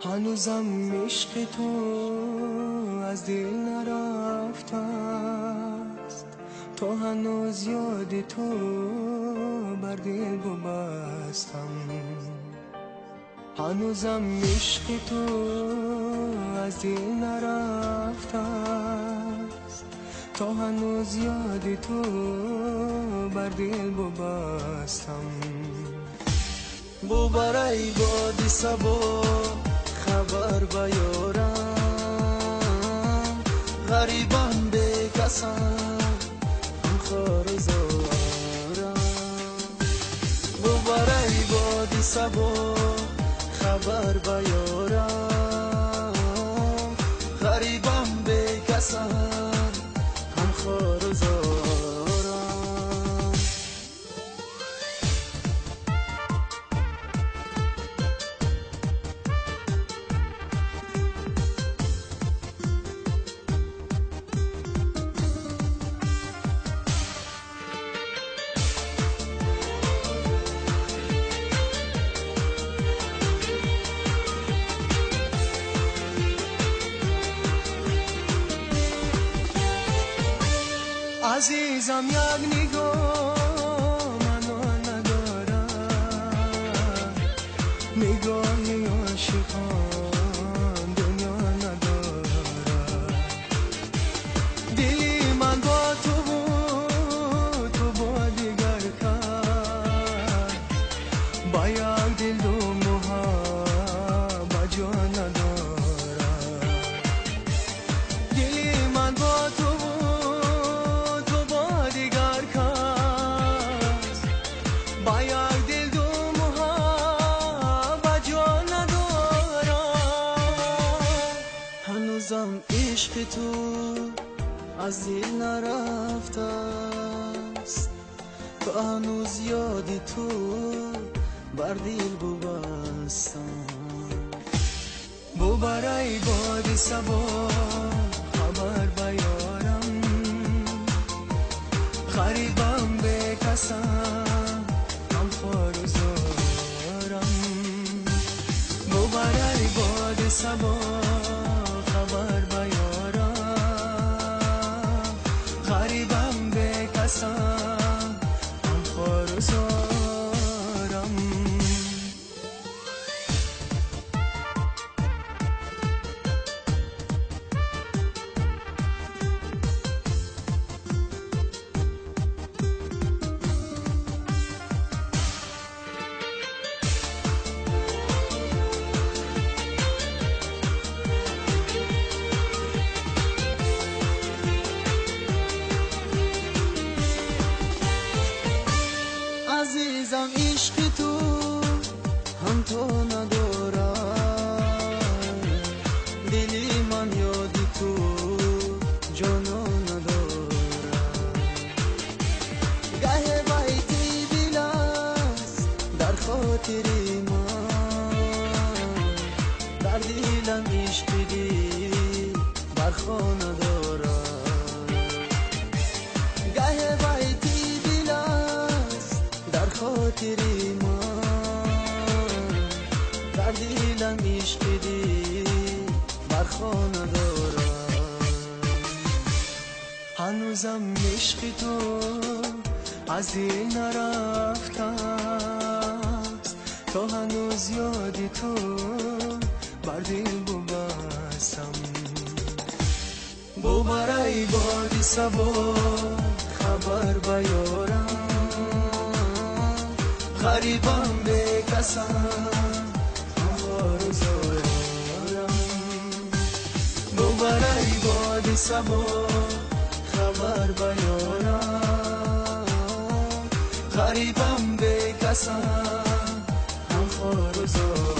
هنوزم عشق تو از دل نرفته است، تو هنوز یاد تو بر دل ببستم. هنوزم عشق تو از دل نرفته است، تو هنوز یاد تو بر دل ببستم. برای بادی سبا خبر بیارم، غریبم به کسم خار زارم. برای بادی سبا خبر بیارم، غریبم به کسم خار زارم. عزیزم یک نگاه منو ندارم، نگاهی عاشقان دنیا ندارم. دلی من با تو بود، تو با دیگر کرد، با یک دل دو محبت جا ندارم. دلی من با تو عشق تو از دل نرفته است، تو هنوز یاد تو بر دل ببستم. برای باد سبا خبر بیارم، غریبم به کسم خار زارم. برای باد سبا خبر بیارم، غریبم به کسم خار زارم. عزیزم عشق تو هم تو ندارم، دلی من یاد تو جانا ندارم. گه بیتی دل است در خاطر من، در دلم عشق دی برخا ندارم. گه بیتی دل است در خاطر من، در دلم عشق دی برخا ندارم. هنوزم عشق تو از دل نرفته است، تو هنوز یاد تو بر دل ببستم. برای باد سبا خبر بیارم، غریبم به کسم خار زارم. برای باد سبا خبر بیارم، غریبم به کسم آرزو